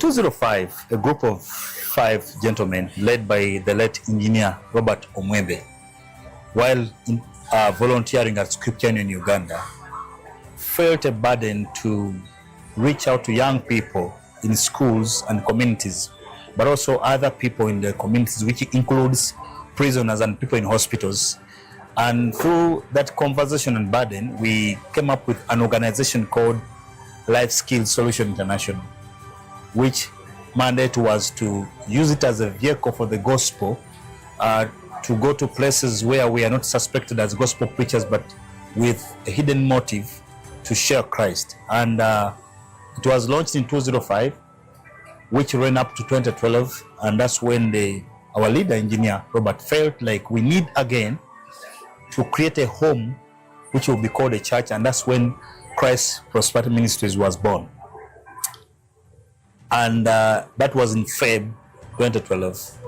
2005, a group of 5 gentlemen led by the late engineer Robert Omwebe, while volunteering at Scripture in Uganda, felt a burden to reach out to young people in schools and communities, but also other people in the communities, which includes prisoners and people in hospitals. And through that conversation and burden, we came up with an organization called Life Skills Solution International, which mandate was to use it as a vehicle for the gospel, to go to places where we are not suspected as gospel preachers, but with a hidden motive to share Christ. And it was launched in 2005, which ran up to 2012, and that's when our leader engineer Robert felt like we need again to create a home which will be called a church, and that's when Christ Prosperity Ministries was born. And that was in Feb 2012.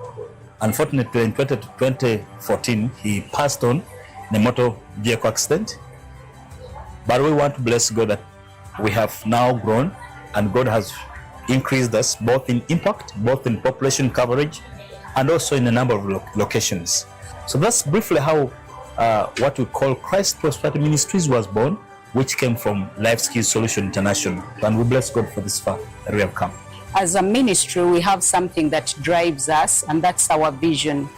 Unfortunately, in 2014, he passed on in a motor vehicle accident. But we want to bless God that we have now grown, and God has increased us both in impact, both in population coverage, and also in a number of locations. So that's briefly how what we call Christ Prosperity Ministries was born, which came from Life Skills Solution International. And we bless God for this far that we have come. As a ministry, we have something that drives us, and that's our vision.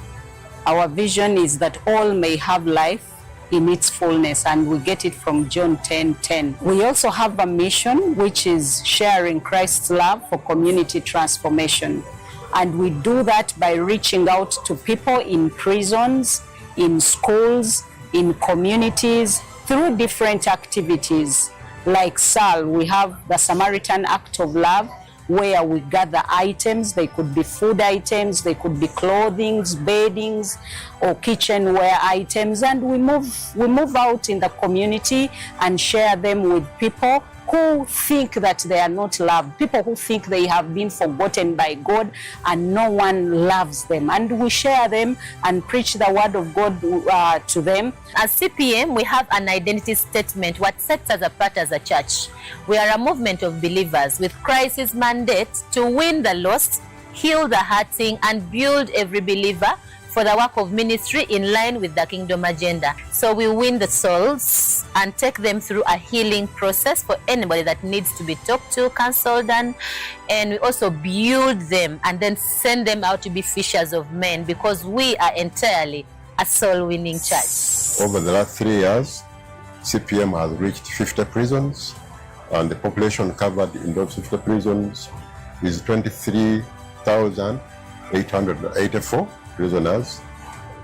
Our vision is that all may have life in its fullness, and we get it from John 10:10. We also have a mission, which is sharing Christ's love for community transformation. And we do that by reaching out to people in prisons, in schools, in communities, through different activities. Like SAL, we have the Samaritan Act of Love, where we gather items. They could be food items, they could be clothings, beddings, or kitchenware items, and we move out in the community and share them with people who think that they are not loved, people who think they have been forgotten by God and no one loves them. And we share them and preach the word of God to them. As CPM, we have an identity statement, what sets us apart as a church. We are a movement of believers with Christ's mandate to win the lost, heal the hurting, and build every believer for the work of ministry in line with the kingdom agenda. So we win the souls and take them through a healing process for anybody that needs to be talked to, counseled, and we also build them and then send them out to be fishers of men, because we are entirely a soul-winning church. Over the last 3 years, CPM has reached 50 prisons, and the population covered in those 50 prisons is 23,884 prisoners,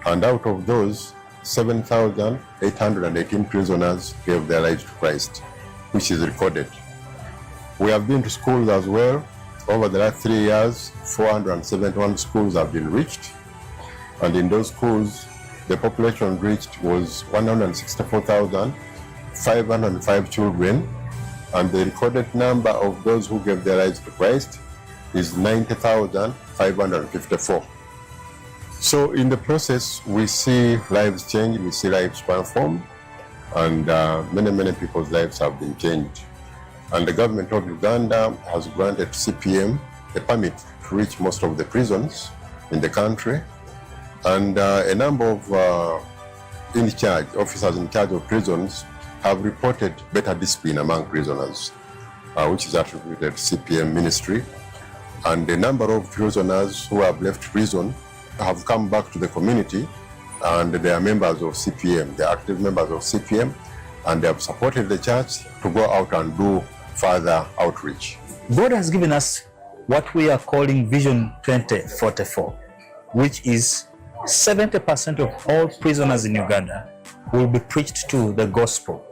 and out of those, 7,818 prisoners gave their lives to Christ, which is recorded. We have been to schools as well. Over the last 3 years, 471 schools have been reached, and in those schools, the population reached was 164,505 children, and the recorded number of those who gave their lives to Christ is 90,554. So in the process, we see lives change, we see lives transform, and many people's lives have been changed. And the government of Uganda has granted CPM a permit to reach most of the prisons in the country, and a number of officers in charge of prisons have reported better discipline among prisoners, which is attributed to CPM ministry. And the number of prisoners who have left prison have come back to the community, and they are members of CPM. They are active members of CPM, and they have supported the church to go out and do further outreach. God has given us what we are calling Vision 2044, which is 70% of all prisoners in Uganda will be preached to the gospel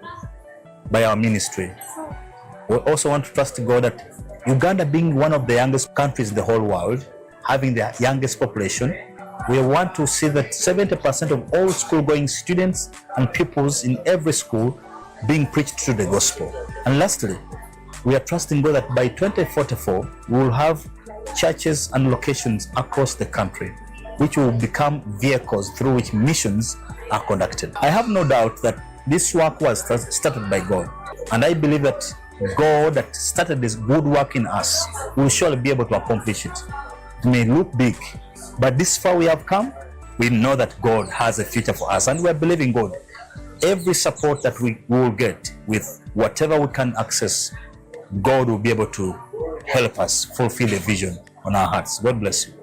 by our ministry. We also want to trust God that Uganda, being one of the youngest countries in the whole world, having the youngest population, we want to see that 70% of all school-going students and pupils in every school being preached to the gospel. And lastly, we are trusting God that by 2044, we will have churches and locations across the country, which will become vehicles through which missions are conducted. I have no doubt that this work was started by God, and I believe that God that started this good work in us will surely be able to accomplish it. It may look big, but this far we have come, we know that God has a future for us, and we are believing God. Every support that we will get with whatever we can access, God will be able to help us fulfill a vision on our hearts. God bless you.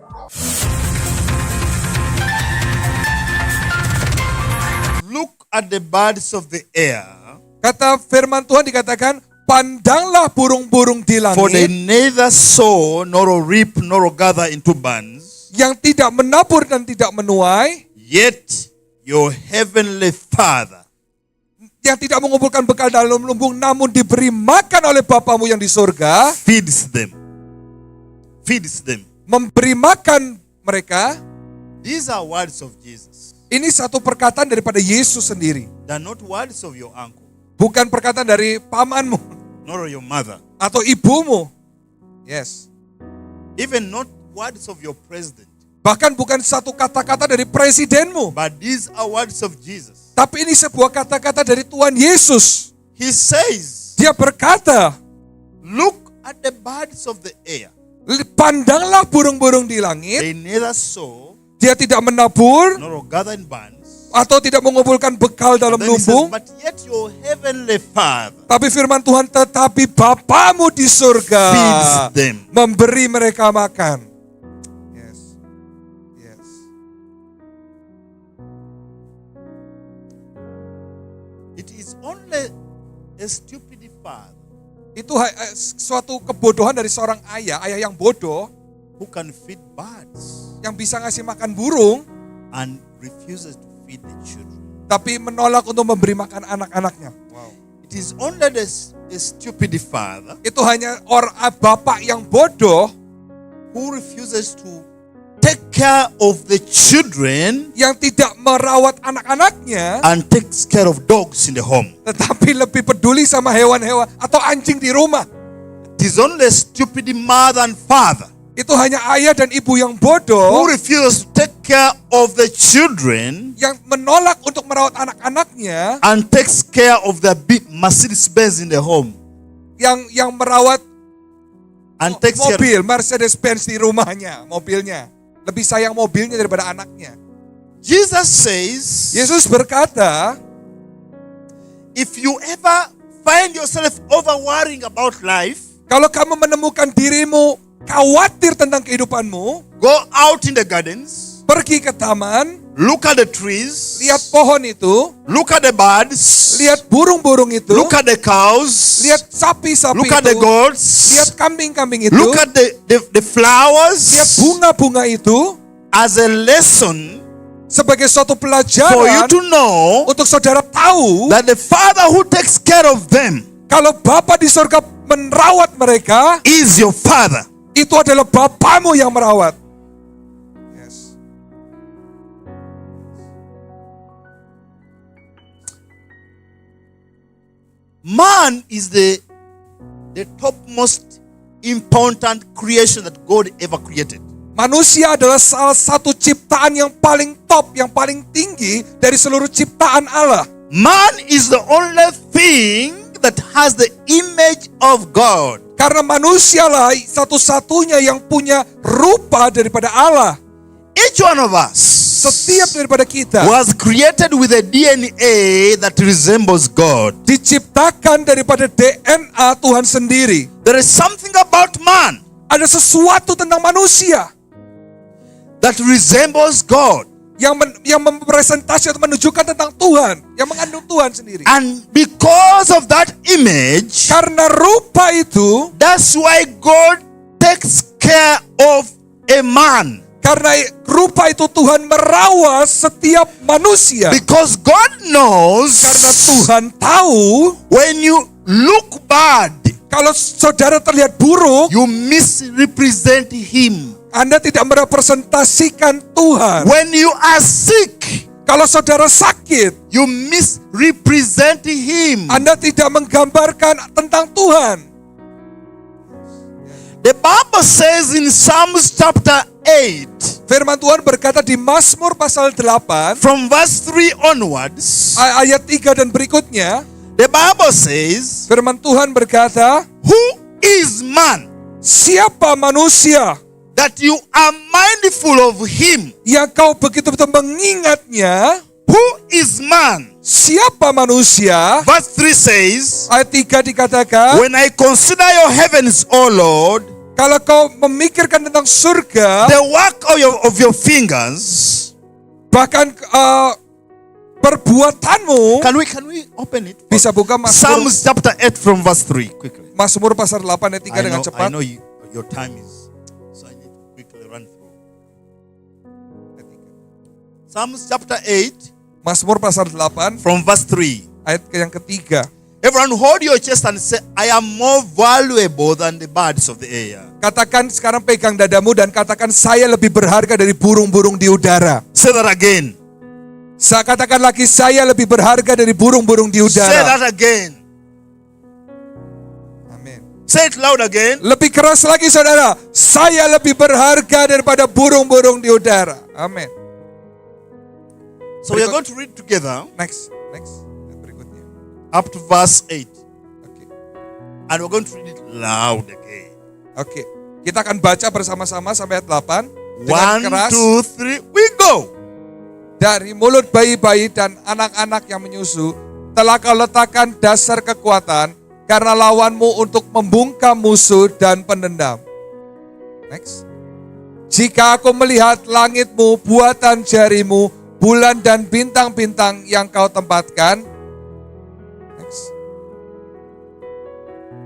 Look at the birds of the air, Kata firman Tuhan dikatakan, pandanglah burung-burung di for they langit neither sow nor reap nor gather into barns, yang tidak menabur dan tidak menuai, yet your heavenly Father yang tidak mengumpulkan bekal dalam lumbung, namun diberi makan oleh Bapamu yang di surga, feeds them. Feeds them. memberi makan mereka. These are words of Jesus. Ini satu perkataan daripada Yesus sendiri. They are not words of your uncle, Bukan perkataan dari pamanmu nor your mother, atau ibumu. Yes. even not words of your president. Bahkan bukan satu kata-kata dari presidenmu. But these are words of Jesus. Tapi ini sebuah kata-kata dari Tuhan Yesus. He says, Dia berkata, look at the birds of the air. pandanglah burung-burung di langit. They neither sow Dia tidak menabur nor gather in barns. atau tidak mengumpulkan bekal dalam Then he says, lumbung. but yet your heavenly Father Tapi firman Tuhan, tetapi Bapamu di surga feeds them. memberi mereka makan. Yes. Yes. It is only a stupid father Itu suatu kebodohan dari seorang ayah yang bodoh who can feed birds yang bisa ngasih makan burung and refuses to feed the children. tapi menolak untuk memberi makan anak-anaknya. Wow. It is only a stupid father Itu hanya bapak yang bodoh who refuses to take care of the children yang tidak merawat anak-anaknya, and takes care of dogs in the home. tetapi lebih peduli sama hewan-hewan atau anjing di rumah. It is only a stupid mother and father Itu hanya ayah dan ibu yang who bodoh refuses to take care of the children yang menolak untuk merawat anak-anaknya, and takes care of the big Mercedes Benz in the home yang merawat and takes care. mobil Mercedes Benz di rumahnya, mobilnya. Lebih sayang mobilnya daripada anaknya. Jesus says, Yesus berkata, if you ever find yourself over worrying about life, kalau kamu menemukan dirimu khawatir tentang kehidupanmu, go out in the gardens, pergi ke taman, look at the trees, lihat pohon itu, look at the birds, lihat burung-burung itu, look at the cows, lihat sapi-sapi look at itu, the goats, lihat kambing-kambing itu, look at the flowers lihat bunga-bunga itu as a lesson sebagai suatu for you pelajaran to know untuk saudara tahu that the Father who takes care of them kalau Bapa di surga merawat mereka, is your Father. itu adalah Bapamu yang merawat. Yes. Man is the topmost important creation that God ever created. Manusia adalah salah satu ciptaan yang paling top, yang paling tinggi dari seluruh ciptaan Allah. Man is the only thing that has the image of God. Karena manusialah satu-satunya yang punya rupa daripada Allah. Each one of us Setiap daripada kita was created with a DNA that resembles God. diciptakan daripada DNA Tuhan sendiri. There is something about man Ada sesuatu tentang manusia that resembles God. yang mempresentasi atau menunjukkan tentang Tuhan, yang mengandung Tuhan sendiri. And because of that image, Karena rupa itu, that's why God takes care of a man. karena rupa itu Tuhan merawat setiap manusia. Because God knows Karena Tuhan tahu when you look bad, kalau saudara terlihat buruk, you misrepresent Him. Anda tidak merepresentasikan Tuhan. When you are sick, Kalau saudara sakit, you misrepresent Him. Anda tidak menggambarkan tentang Tuhan. The Bible says in Psalms chapter 8, Firman Tuhan berkata di Mazmur pasal 8, from verse 3 onwards, ayat 3 dan berikutnya, the Bible says, Firman Tuhan berkata, Who is man siapa manusia that you are mindful of him? yang kau begitu-begitu mengingatnya? Who is man? Siapa manusia? Verse 3 says, Ayat 3 dikatakan, when I consider your heavens, O Lord, kalau kau memikirkan tentang surga, the work of your fingers, bahkan perbuatanmu, can we open it? bisa buka Mazmur, Psalms chapter 8 from verse 3 quickly. Mazmur pasal 8 ayat 3 dengan I cepat. know your time is, so I need to quickly run through. Psalms chapter 8 Mazmur pasal 8 from verse 3. ayat yang ketiga. Everyone hold your chest and say, I am more valuable than the birds of the air. Katakan sekarang, pegang dadamu dan katakan, saya lebih berharga dari burung-burung di udara. Say that again. Saya katakan lagi, saya lebih berharga dari burung-burung di Say udara. that again. Amin. Say it loud again. Lebih keras lagi saudara, saya lebih berharga daripada burung-burung di udara. Amin. So we are going to read together Next. Berikutnya. up to verse 8. Oke. And we're going to read it loud again. Oke. Kita akan baca bersama-sama sampai ayat 8. Dengan 1, keras. 2, 3, we go. Dari mulut bayi-bayi dan anak-anak yang menyusu, telah kau letakkan dasar kekuatan, karena lawanmu untuk membungkam musuh dan pendendam. Next. Jika aku melihat langitmu, buatan jarimu, bulan dan bintang-bintang yang kau tempatkan. Next.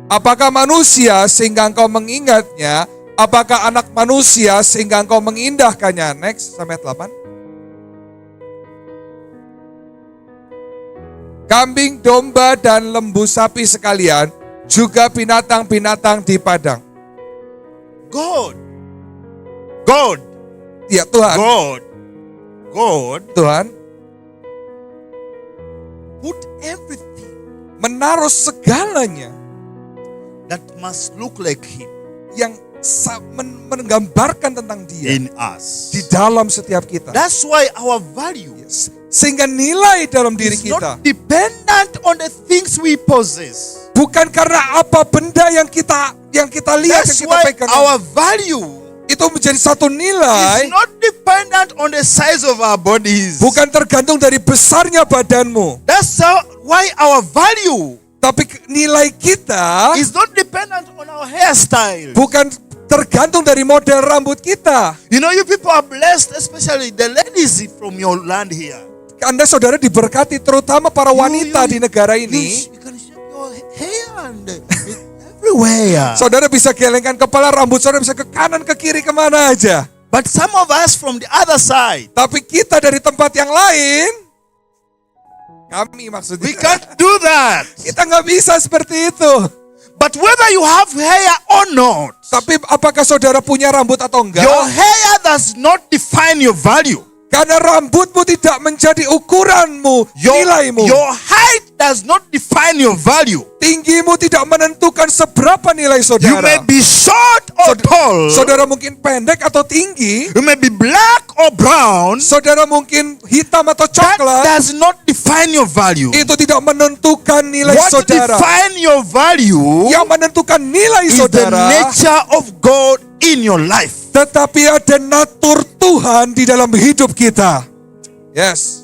Apakah manusia sehingga engkau mengingatnya? Apakah anak manusia sehingga engkau mengindahkannya? Next, sampai 8. Kambing, domba, dan lembu sapi sekalian, juga binatang-binatang di padang. God, Ya Tuhan, Tuhan put everything menaruh segalanya that must look like him yang menggambarkan tentang dia in us. di dalam setiap kita. That's why our value Sehingga nilai dalam diri is kita not dependent on the things we possess. bukan karena apa benda yang kita lihat, yang That's kita why pegang. our value Itu menjadi satu is nilai, not dependent on the size of our bodies. bukan tergantung dari besarnya badanmu. That's why our value Tapi nilai kita is not dependent on our hairstyle. bukan tergantung dari model rambut kita. You know, you people are blessed, especially the ladies from your land here. Anda saudara diberkati, terutama para wanita di negara ini. You can shake your hair and everywhere. Saudara bisa gelengkan kepala, rambut saudara bisa ke kanan, ke kiri, kemana aja. But some of us from the other side, Tapi kita dari tempat yang lain, kami maksudnya, we can't do that. kita nggak bisa seperti itu. But whether you have hair or not, Tapi apakah saudara punya rambut atau enggak? your hair does not define your value. Karena rambutmu tidak menjadi ukuranmu, nilaimu. Your height does not define your value. Tinggimu tidak menentukan seberapa nilai You saudara. may be short or tall. Saudara mungkin pendek atau tinggi. You may be black or brown. Saudara mungkin hitam atau That coklat. does not define your value. Itu tidak menentukan nilai What saudara. define your value Yang menentukan nilai is the saudara, nature of God in your life. tetapi ada natur Tuhan di dalam hidup kita. Yes.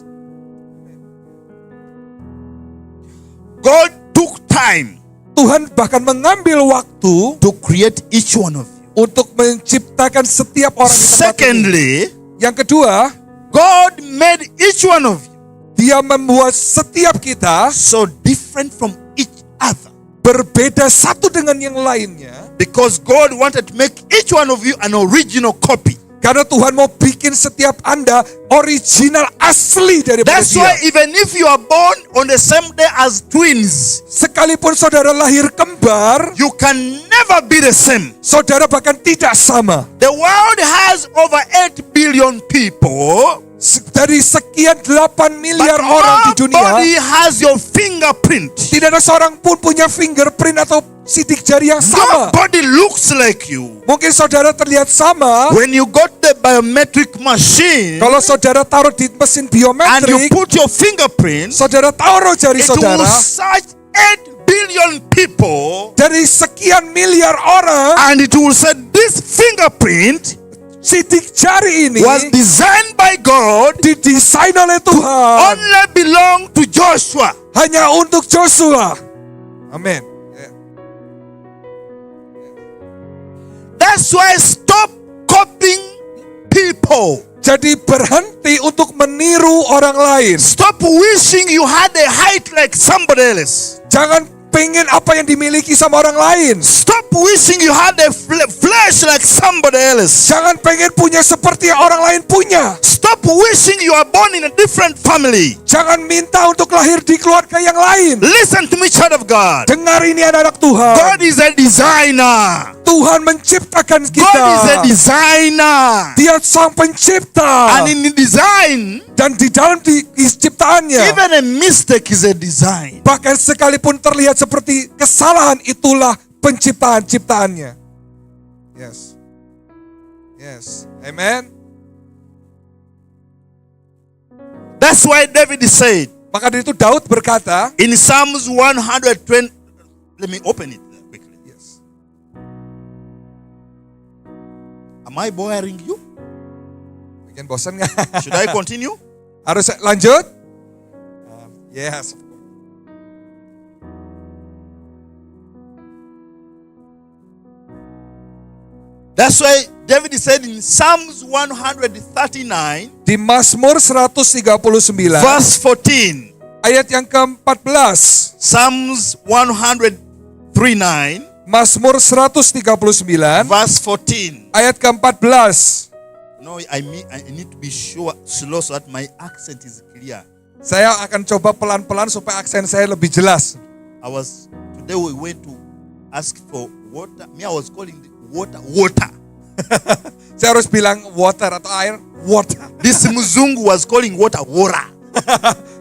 God took time Tuhan bahkan mengambil waktu to create each one of you. untuk menciptakan setiap orang di tempat ini. Secondly, Yang kedua, God made each one of you Dia membuat setiap kita so different from each other. berbeda satu dengan yang lainnya. Because God wanted to make each one of you an original copy. Karena Tuhan mau bikin setiap Anda original asli daripada That's why Dia. even if you are born on the same day as twins, Sekalipun saudara lahir kembar, you can never be the same. saudara bahkan tidak sama. The world has over 8 billion people, Dari sekian 8 but miliar orang di dunia, nobody has your fingerprint. tidak ada seorang pun punya fingerprint atau sidik jari yang sama. Nobody looks like you. Mungkin saudara terlihat sama. When you got the biometric machine Kalau saudara taruh di mesin and you biometrik, put your fingerprint, saudara taruh jari it will saudara, search 8 billion people, dari sekian miliar orang, and it will say this fingerprint sidik jari ini was designed by God, didesain oleh Tuhan only belong to Joshua. hanya untuk Joshua. Amin. That's why stop copying people. Jadi berhenti untuk meniru orang lain. Stop wishing you had a height like somebody else. Jangan pengen apa yang dimiliki sama orang lain. Stop wishing you had a flesh like somebody else. Jangan pengen punya seperti yang orang lain punya. Stop wishing you are born in a different family. Jangan minta untuk lahir di keluarga yang lain. Listen to me, child of God. Dengar ini anak-anak Tuhan. God is a designer. Tuhan menciptakan kita. God is a designer. Dia sang pencipta. And in the design, Dan di dalam ciptaannya, even a mistake is a design. bahkan sekalipun terlihat seperti kesalahan, itulah penciptaan ciptaannya. Yes. Yes. Amen. That's why David said Maka dari itu Daud berkata, in Psalms 120, let me open it quickly. yes. Am I boring you? Bikin bosan nggak? Should I continue? Harus lanjut? Yes. That's why David said in Psalms 139, Di Mazmur 139, verse 14, ayat yang ke-14, Psalms 139, Mazmur 139, verse 14. ayat ke-14. No, I need to be sure slow so that my accent is clear. Saya akan coba pelan-pelan supaya aksen saya lebih jelas. Today we went to ask for water. Me, I was calling the water. Saya harus bilang water atau air, water. This Muzungu was calling water.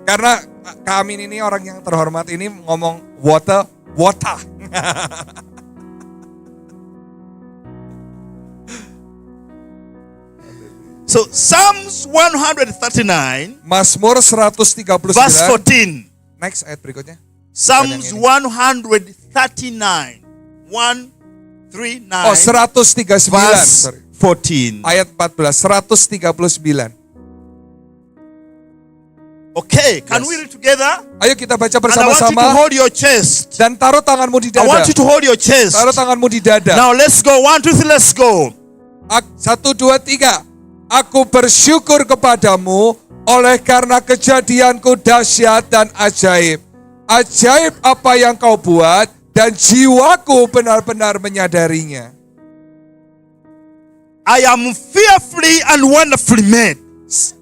Karena kami ini orang yang terhormat ini ngomong water. So Psalms 139, Mazmur 139, verse 14. next ayat berikutnya. Psalms 139, 139, Oh, 139, verse sorry. 14. Ayat 14, 139. Okay, can Yes. we read together? Ayo kita baca And I want you to bersama-sama. hold your chest. Dan taruh tanganmu di I want dada. you to hold your chest. Taruh tanganmu di dada. Now let's go. 1, 2, 3, let's go. 1, 2, 3. Aku bersyukur kepadamu oleh karena kejadianku dahsyat dan ajaib. Ajaib apa yang kau buat dan jiwaku benar-benar menyadarinya. I am fearfully and wonderfully made.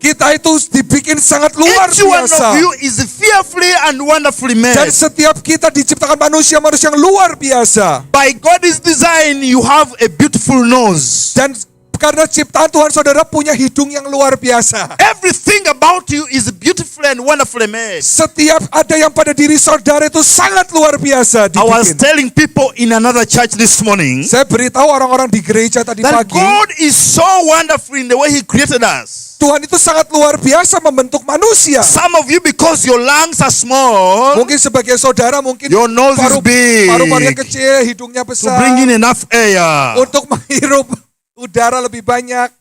Kita itu dibikin sangat luar Each one biasa. of you is fearfully and wonderfully made. Dan setiap kita diciptakan manusia-manusia yang luar biasa. By God's design, you have a beautiful nose. Dan karena ciptaan Tuhan, saudara punya hidung yang luar biasa. Everything about you is beautiful and wonderfully made. Setiap ada yang pada diri saudara itu sangat luar biasa I was dibikin. telling people in another church this morning Saya beritahu orang-orang di gereja tadi that pagi, God is so wonderful in the way He created us. Tuhan itu sangat luar biasa membentuk manusia. Some of you, because your lungs are small, Mungkin sebagai saudara, mungkin your nose is big paru-parunya kecil, hidungnya to besar, bring in enough air. untuk menghirup udara lebih banyak.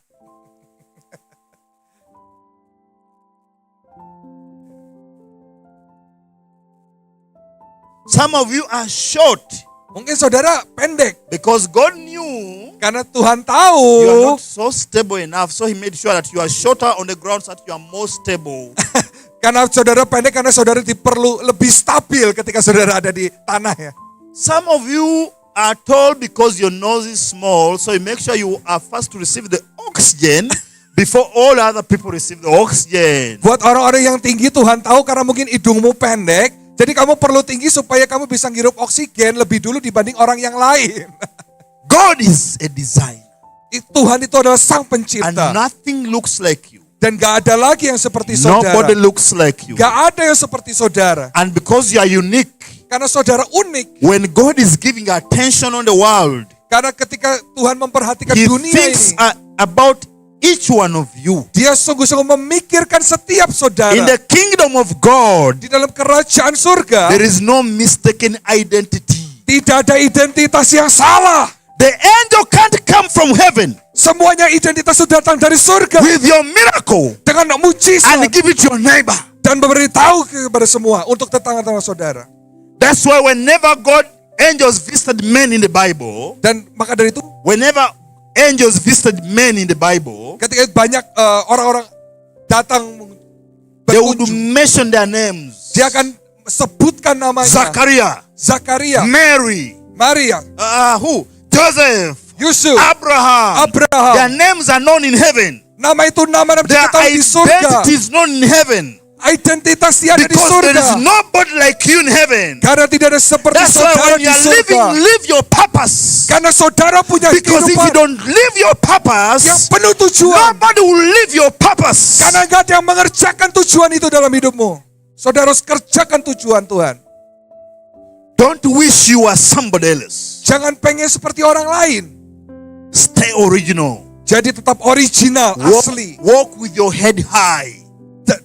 Some of you are short Mungkin saudara pendek, because God knew karena Tuhan you are tahu not so stable enough, so He made sure that you are shorter on the ground so that you are more stable. karena saudara pendek, karena saudara diperlu lebih stabil ketika saudara ada di tanah ya. Some of you are tall because your nose is small, so you make sure you are first to receive the oxygen before all other people receive the oxygen. Buat orang-orang yang tinggi, Tuhan tahu karena mungkin hidungmu pendek, jadi kamu perlu tinggi supaya kamu bisa ngirup oksigen lebih dulu dibanding orang yang lain. God is a designer, Tuhan itu adalah sang and pencipta. nothing looks like you. Dan gak ada lagi yang seperti saudara. Nobody looks like you. Gak ada yang seperti saudara. And because you are unique, Karena saudara unik. when God is giving attention on the world, Karena ketika Tuhan memperhatikan He dunia thinks ini, about each one of you. Dia sungguh-sungguh memikirkan setiap saudara. In the kingdom of God, Di dalam kerajaan surga, there is no mistaken identity. tidak ada identitas yang salah. The angel can't come from heaven Semuanya identitas itu datang dari surga. with your miracle Dengan mujizat. and give it to your neighbor. Dan memberitahu kepada semua untuk tetangga-tetangga saudara. That's why whenever God, angels visited men in the Bible, Dan maka dari itu, whenever angels visited men in the Bible, ketika banyak orang-orang datang they would berkunjung, mention their names. dia akan sebutkan namanya. Zachariah, Zakaria, Mary, Maria, who? Joseph, Yusuf, Their Abraham. names are known in heaven. Nama itu nama-nama Their diketahui di surga. identity is known in heaven. Identitas dia ada di Because there is surga. nobody like you in heaven. Karena tidak ada seperti That's why saudara when di you are surga. live your purpose. Karena saudara punya Because if you kehidupan don't live your yang purpose, penuh tujuan. nobody will live your purpose. Karena enggak ada yang mengerjakan tujuan itu dalam hidupmu. Saudara harus kerjakan tujuan Tuhan. Don't wish you are somebody else. Jangan pengen seperti orang lain. Stay original. Jadi tetap original, asli. Walk with your head high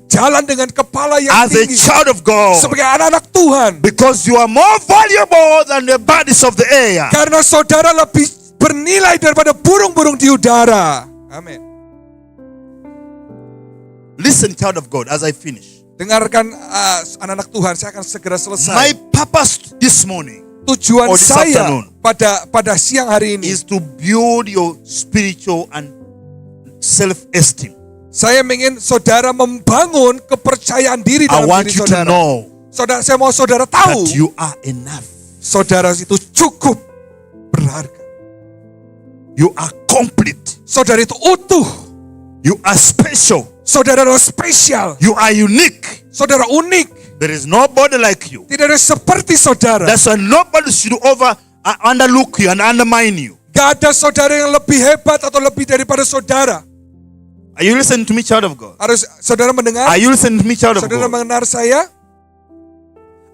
Jalan dengan kepala yang as a tinggi. child of God. Sebagai anak-anak Tuhan. Because you are more valuable than the birds of the air. Karena saudara lebih bernilai daripada burung-burung di udara. Amin. Listen, child of God, as I finish. Dengarkan anak-anak Tuhan, saya akan segera selesai. My purpose this morning Tujuan or this saya afternoon pada siang hari ini, is to build your spiritual and self-esteem. saya ingin saudara membangun kepercayaan diri I dalam want diri you to saudara. know Saya mau saudara tahu, that you are enough. saudara itu cukup berharga. You are complete. Saudara itu utuh. You are special. Saudara adalah spesial. You are unique. Saudara unik. There is nobody like you. Tidak ada seperti saudara. That's why nobody should underlook you and undermine you. Gak ada saudara yang lebih hebat atau lebih daripada saudara. Are you listening to me, child of God? Harus saudara mendengar? Are you listening to me, child of Saudara God? mendengar saya?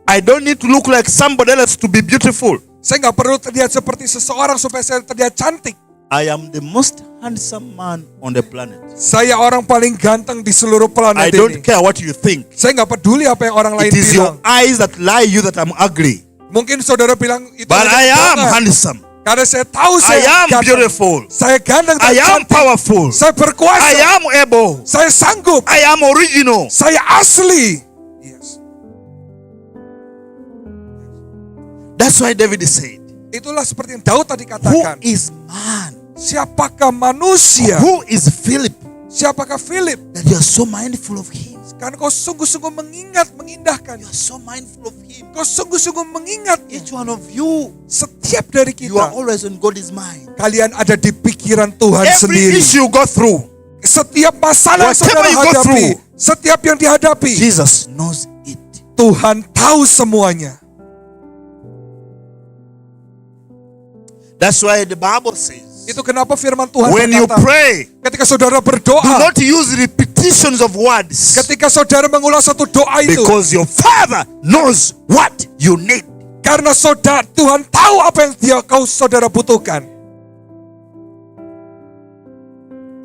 I don't need to look like somebody else to be beautiful. Saya nggak perlu terlihat seperti seseorang supaya saya terlihat cantik. I am the most handsome man on the planet. Saya orang paling ganteng di seluruh I planet don't ini. care what you think. Saya nggak peduli apa yang orang lain It is your bilang. eyes that lie you that I'm ugly. Mungkin saudara bilang itu But hanya I am kebohongan. handsome. Karena saya tahu I saya am ganteng. beautiful. Saya ganteng dan I am cantik. powerful. Saya berkuasa. I am able. Saya sanggup. I am original. Saya asli. Yes. That's why David said, Itulah seperti yang Daud tadi who katakan. is man? Siapakah manusia? Who is Philip Siapakah Philip? that you are so mindful of him? Karena kau sungguh-sungguh mengindahkan. You are so mindful of him. Kau sungguh-sungguh mengingat. Each one of you, Setiap dari you are kita, always on God's mind. kalian ada di pikiran Tuhan Every sendiri. issue you go through, Setiap masalah yang Whatever saudara you go hadapi, through, setiap yang dihadapi, Jesus knows it. Tuhan tahu semuanya. That's why the Bible says, Itu kenapa firman Tuhan when you berkata, pray, ketika saudara do berdoa, not use repetitions of words, ketika saudara mengulang satu doa itu, because your Father knows what you need. karena saudara Tuhan tahu apa yang saudara butuhkan.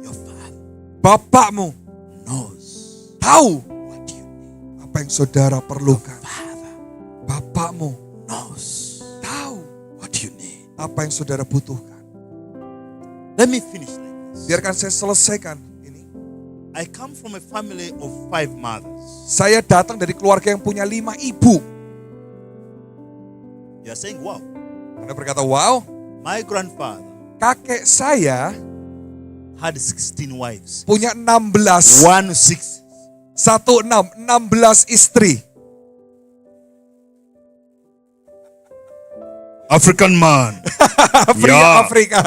Your Father Bapakmu knows tahu what you need. apa yang saudara perlukan. Father Bapakmu knows tahu what you need. apa yang saudara butuhkan. Let me finish like this. Biarkan saya selesaikan ini. I come from a family of 5 mothers. Saya datang dari keluarga yang punya 5 ibu. You are saying, wow. Anda berkata, wow, My grandfather kakek saya had 16 wives. punya 16, 16 istri. African man. Yeah. Afrika.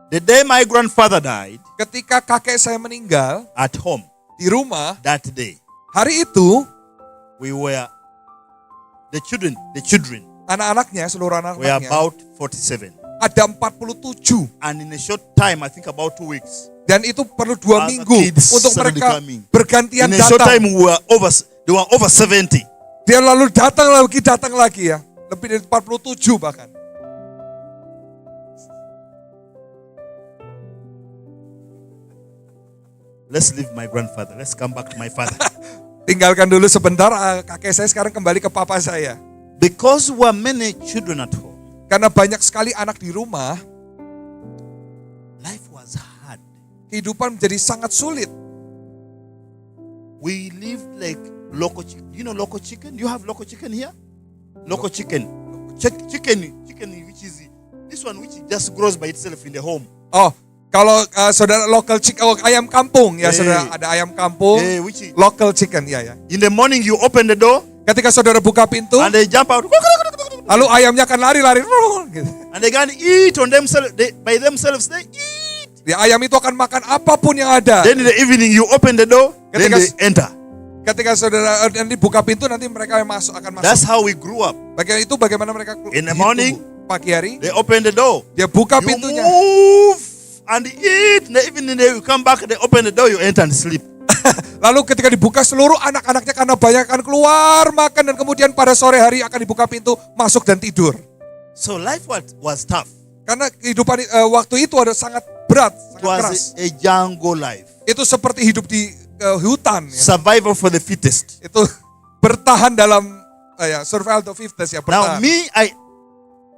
The day my grandfather died, Ketika kakek saya meninggal at home, di rumah, that day, hari itu we were, the children, anak-anaknya, seluruh were anak-anaknya about 47. ada 47. And in a short time, I think about 2 weeks, Dan itu perlu 2 Other minggu kids untuk suddenly mereka coming. bergantian in a short time, datang. they were over 70. Dia lalu datang lagi ya. Lebih dari 47 bahkan. let's leave my grandfather. Let's come back to my father. Tinggalkan dulu sebentar, kakek saya sekarang kembali ke papa saya. Because there were many children at home, Karena banyak sekali anak di rumah, life was hard. kehidupan menjadi sangat sulit. We lived like loco chicken. You know loco chicken? Do you have loco chicken here? Loco chicken. Chicken, which is this one which just grows by itself in the home. Oh, kalau saudara local chicken, ayam kampung ya saudara, ada ayam kampung, Which is, local chicken ya. in the morning you open the door Ketika saudara buka pintu, and they jump out. lalu ayamnya akan lari-lari. Gitu. And they can eat on themselves. By themselves they eat. Ya, ayam itu akan makan apapun yang ada. Then in the evening you open the door, then Ketika- they enter. Ketika saudara nanti buka pintu, nanti mereka akan masuk. That's how we grew up. Bagaimana mereka In the hidup. morning, Pagi hari, they open the door. dia buka You pintunya. move and eat. In the evening they you come back, they open the door, you enter and sleep. Lalu ketika dibuka, seluruh anak-anaknya karena banyak akan keluar makan, dan kemudian pada sore hari akan dibuka pintu, masuk dan tidur. So life was tough. Karena kehidupan waktu itu ada sangat berat, It sangat keras. was a jungle life. Itu seperti hidup di hutan. Ya. Survival for the fittest. Itu bertahan dalam survival of the fittest ya. Now Bertahan.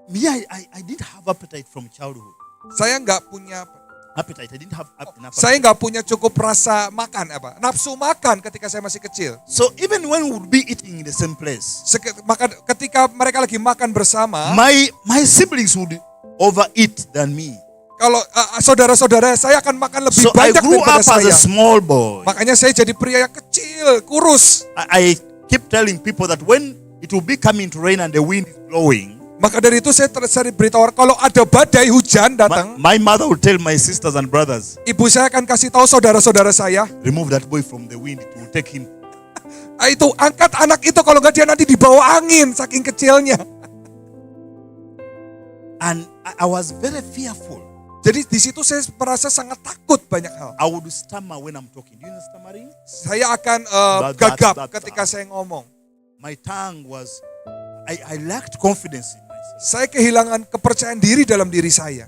I didn't have appetite from childhood. Saya nggak punya Appetite. I didn't have enough. Saya nggak punya cukup rasa makan nafsu makan ketika saya masih kecil. So even when we would be eating in the same place, Maka ketika mereka lagi makan bersama, my siblings would overeat than me. kalau saudara-saudara saya akan makan lebih So I banyak grew daripada up as a saya. small boy. Makanya saya jadi pria yang kecil, kurus. I keep telling people that when it will be coming to rain and the wind is blowing, Maka dari itu saya sering beritahu kalau ada badai hujan datang, my mother will tell my sisters and brothers, ibu saya akan kasih tahu saudara-saudara saya, remove that boy from the wind, it will take him. itu angkat anak itu, kalau nggak dia nanti dibawa angin saking kecilnya. And I was very fearful. Jadi di situ saya merasa sangat takut banyak hal. I would stammer when I'm talking. Do you know stammering? Saya akan gagap ketika saya ngomong. My tongue was, I lacked confidence in myself. Saya kehilangan kepercayaan diri dalam diri saya.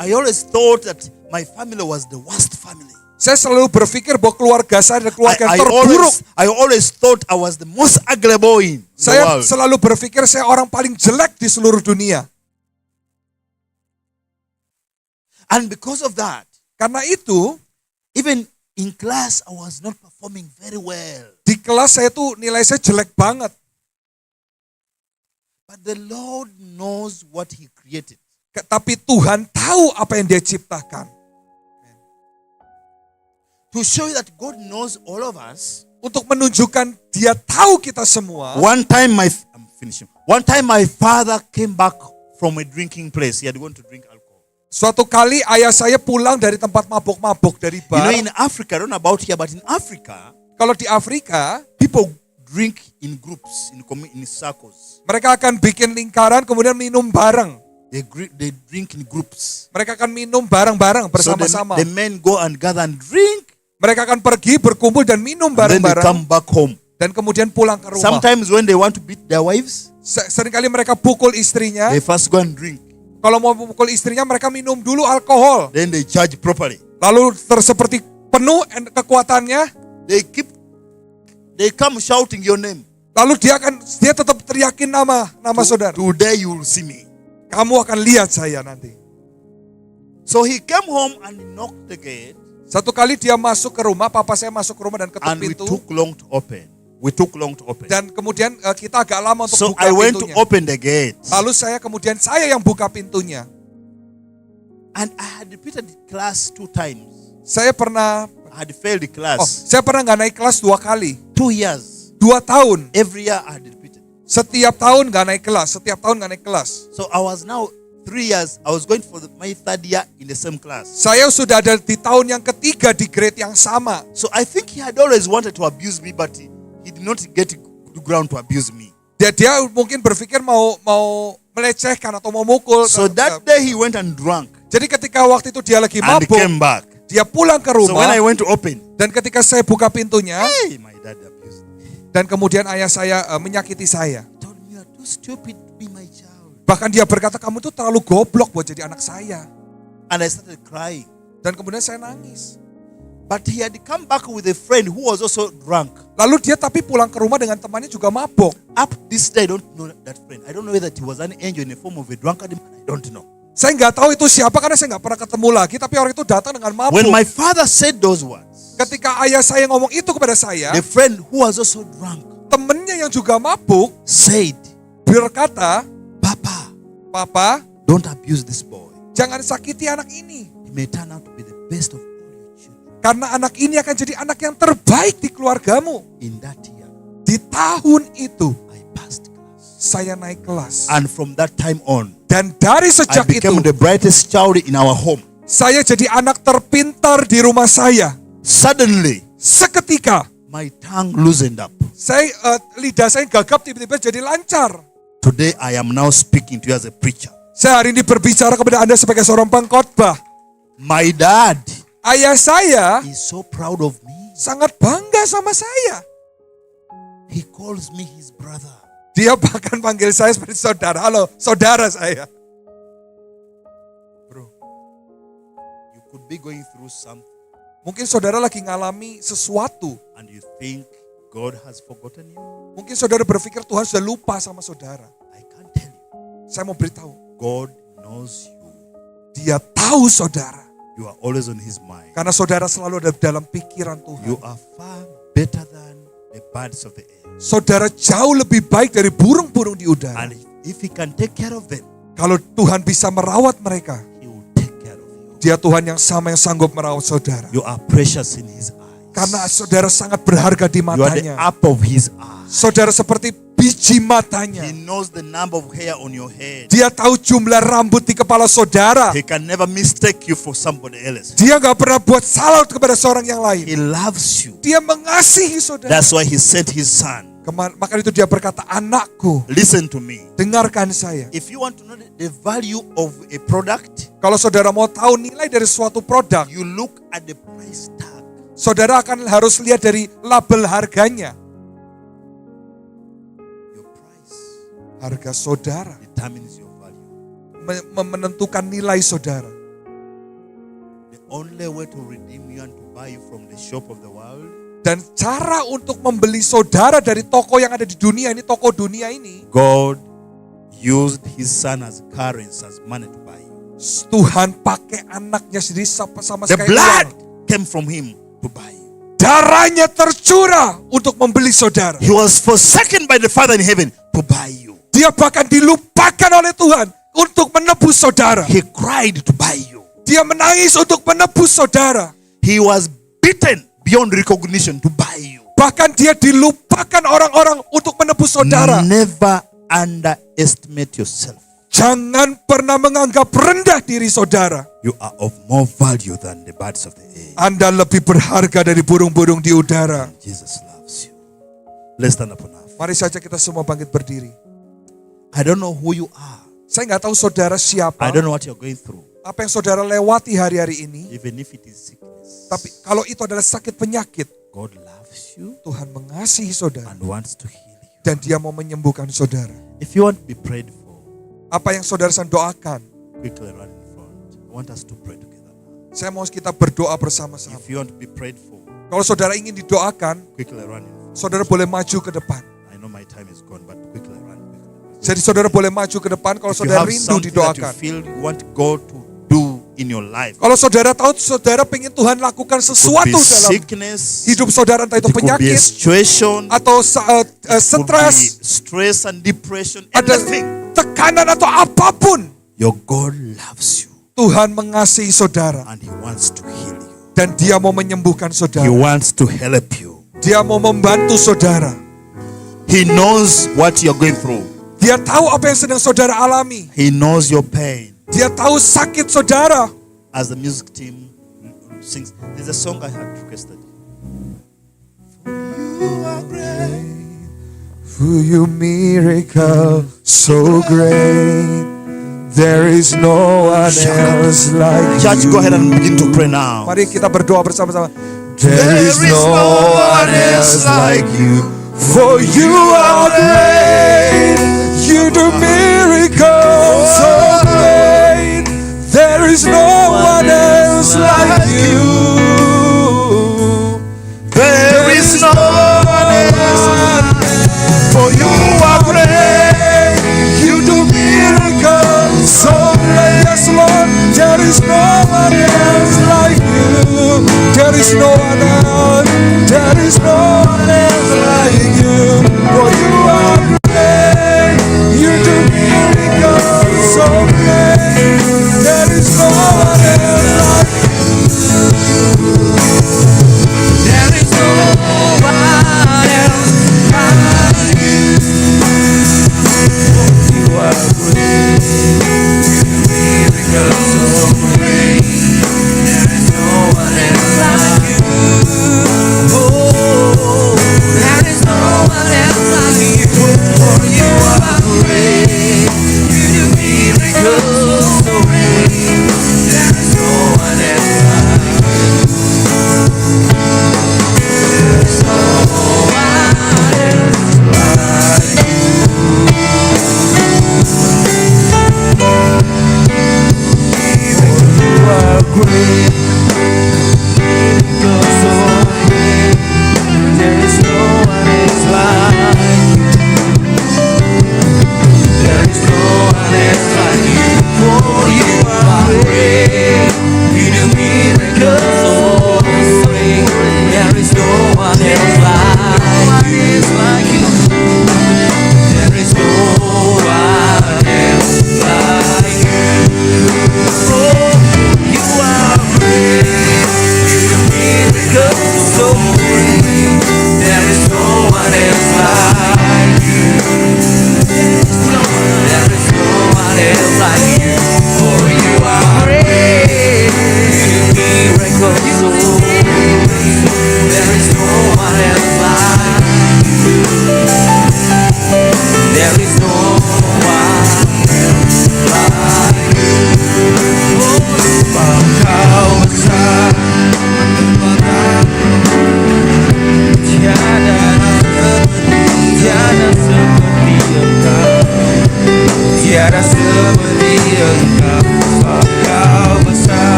I always thought that my family was the worst family. Saya selalu berpikir bahwa keluarga saya adalah keluarga yang terburuk. I always thought I was the most ugly boy in the Saya world. selalu berpikir saya orang paling jelek di seluruh dunia. And because of that, Karena itu, even in class, I was not performing very well. di kelas saya tuh nilai saya jelek banget. But the Lord knows what He created. Tapi Tuhan tahu apa yang Dia ciptakan. To show you that God knows all of us. Untuk menunjukkan Dia tahu kita semua. One time my father came back from a drinking place. He had gone to drink alcohol. Suatu kali ayah saya pulang dari tempat mabuk-mabuk dari You bar. know, in Africa, I don't know about here, but in Africa, Kalau di Afrika, people drink in groups, in circles. mereka akan bikin lingkaran kemudian minum bareng. They drink in groups. Mereka akan minum bareng-bareng So bersama-sama. the men go and gather and drink. Mereka akan pergi berkumpul dan minum And then they bareng-bareng. come back home. Dan kemudian pulang ke rumah. Sometimes when they want to beat their wives, Seringkali mereka pukul istrinya. they first go and drink. Kalau mau pukul istrinya, mereka minum dulu alkohol. Then they charge properly. Lalu seperti penuh kekuatannya. They come shouting your name. Lalu dia tetap teriakin nama saudara. Today you will see me. Kamu akan lihat saya nanti. So he came home and knocked the gate. Satu kali dia masuk ke rumah, papa saya masuk ke rumah dan ketuk And we pintu. took long to open. Dan kemudian kita agak lama untuk So buka I went to pintunya. open the gate. Lalu saya yang buka pintunya. And I had repeated the class 2 times. Saya pernah I had failed the class. saya pernah nggak naik kelas 2 kali. 2 years. 2 tahun. Every year I had repeated. Setiap tahun nggak naik kelas. So I was now 3 years. I was going for my 3rd year in the same class. Saya sudah ada di tahun yang ketiga di grade yang sama. So I think he had always wanted to abuse me, but he did not get to ground to abuse me. Dia mungkin berpikir mau melecehkan atau mau mukul. So that day he went and drank Jadi ketika waktu itu dia lagi and mabuk, came back. dia pulang ke So when rumah. I went to open, Dan ketika saya buka pintunya, hey, my dad abused me. dan kemudian ayah saya menyakiti saya. He told me, you are too stupid to be my child. Bahkan dia berkata, kamu tuh terlalu goblok buat jadi anak saya. And I started crying. Dan kemudian saya nangis. But he had come back with a friend who was also drunk. Lalu dia tapi pulang ke rumah dengan temannya juga mabok. Up this day, I don't know that friend. I don't know whether he was an angel in the form of a drunkard man. I don't know. Saya nggak tahu itu siapa karena saya nggak pernah ketemu lagi. Tapi orang itu datang dengan mabuk. When my father said those words, Ketika ayah saya ngomong itu kepada saya, the friend who was also drunk temennya yang juga mabuk said, berkata, Papa, Papa, don't abuse this boy. jangan sakiti anak ini. He may turn out to be the best of all your children. Karena anak ini akan jadi anak yang terbaik di keluargamu. In that year, Di tahun itu, I passed class. saya naik kelas. And from that time on, Dan dari I sejak itu, became the brightest child in our home. saya jadi anak terpintar di rumah saya. Suddenly, Seketika, my tongue loosened up. lidah saya gagap tiba-tiba jadi lancar. Today, I am now speaking to you as a preacher. Saya hari ini berbicara kepada Anda sebagai seorang pengkhotbah. My dad Ayah saya is so proud of me. sangat bangga sama saya. He calls me his brother. Dia bahkan panggil saya seperti saudara. Halo, saudara saya. Bro, you could be going through something Mungkin saudara lagi ngalami sesuatu. and you think God has forgotten you. Mungkin saudara berpikir Tuhan sudah lupa sama saudara. I can't tell you. Saya mau beritahu, God knows you. Dia tahu saudara. You are always on his mind. Karena saudara selalu ada dalam pikiran Tuhan. You are far better than the birds of the air. Saudara jauh lebih baik dari burung-burung di udara. And if he can take care of them, Kalau Tuhan bisa merawat mereka, he will take care of you. Dia Tuhan yang sama yang sanggup merawat saudara. You are precious in his eyes. Karena saudara sangat berharga di You are the matanya. apple of his eye. Saudara seperti biji matanya. He knows the number of hair on your head. Dia tahu jumlah rambut di kepala saudara. He can never mistake you for somebody else. Dia gak pernah buat salah kepada seorang yang lain. He loves you. Dia mengasihi saudara. That's why he sent his son. Maka itu dia berkata, anakku, Listen to me. dengarkan saya. If you want to know the value of a product, Kalau saudara mau tahu nilai dari suatu produk, you look at the price tag. saudara akan harus lihat dari label harganya. Your price Harga saudara determines your value. menentukan nilai saudara. The only way to redeem you and to buy you from the shop of the world, Dan cara untuk membeli saudara dari toko yang ada di dunia ini, toko dunia ini, God used his son as currency, as money to buy you. Tuhan pakai anaknya sendiri sama The sekali blood uang. came from him to buy you. Darahnya tercurah untuk membeli saudara. He was forsaken by the Father in heaven to buy you. Dia bahkan dilupakan oleh Tuhan untuk menebus saudara. He cried to buy you. Dia menangis untuk menebus saudara. He was beaten beyond recognition to buy you. Bahkan dia dilupakan orang-orang untuk menebus saudara. Never underestimate yourself. Jangan pernah menganggap rendah diri saudara. You are of more value than the birds of the air. Anda lebih berharga dari burung-burung di udara. Jesus loves you. Let's stand up on our feet. Mari saja kita semua bangkit berdiri. I don't know who you are. Saya nggak tahu saudara siapa. I don't know what you're going through. Apa yang saudara lewati hari-hari ini. Even if it is sickness. Tapi kalau itu adalah sakit penyakit, God loves you Tuhan mengasihi saudara. and wants to heal you. Dan dia mau menyembuhkan saudara. If you want to be prayed for, Apa yang saudara sedang doakan, quickly run in front. I want us to pray together now. saya mau kita berdoa bersama-sama. If you want to be prayed for, Kalau saudara ingin didoakan, quickly run in front. saudara boleh maju ke depan. I know my time is gone, but quickly run. Jadi saudara boleh maju ke depan kalau If you saudara have rindu something that you didoakan. feel you want God to do in your life, Kalau saudara tahu saudara pengen Tuhan lakukan could sesuatu be dalam sickness, hidup saudara, entah itu it could be a penyakit situation, atau could be stres, stress and depression, ada anything. tekanan atau apapun. Your God loves you Tuhan mengasihi saudara and He wants to heal you. dan dia mau menyembuhkan He saudara. wants to help you. Dia mau membantu saudara. He knows what you're going through. Dia tahu apa yang sedang saudara alami. He knows your pain. Dia tahu sakit saudara. As the music team sings, there's a song I had requested. You are great. For your miracle so great, there is no one else like Church, go ahead and begin to pray now. Mari kita berdoa bersama-sama. There is no one else like you. For you are great, you do miracles so great. There is no one else like you. is no one else. For you are great. You do miracles so great. Yes, Lord, there is no one else like you. There is no one else. There is no one else like you. For you are great. You do miracles so great. There is no one else like you. There is no one else like you. You are great. Miracles so great. There is no one else like you. Oh, there is no one else like you. For you are great. You do miracles so great. There is no one else like you. There is no one else like you. You are great. Miracles so great. There is no one else like you. There is no one else like you. For you are great. You do miracles so great. There is no one else like you. There is no one else like you. Oh, you are great. You do miracles so great. There is no one else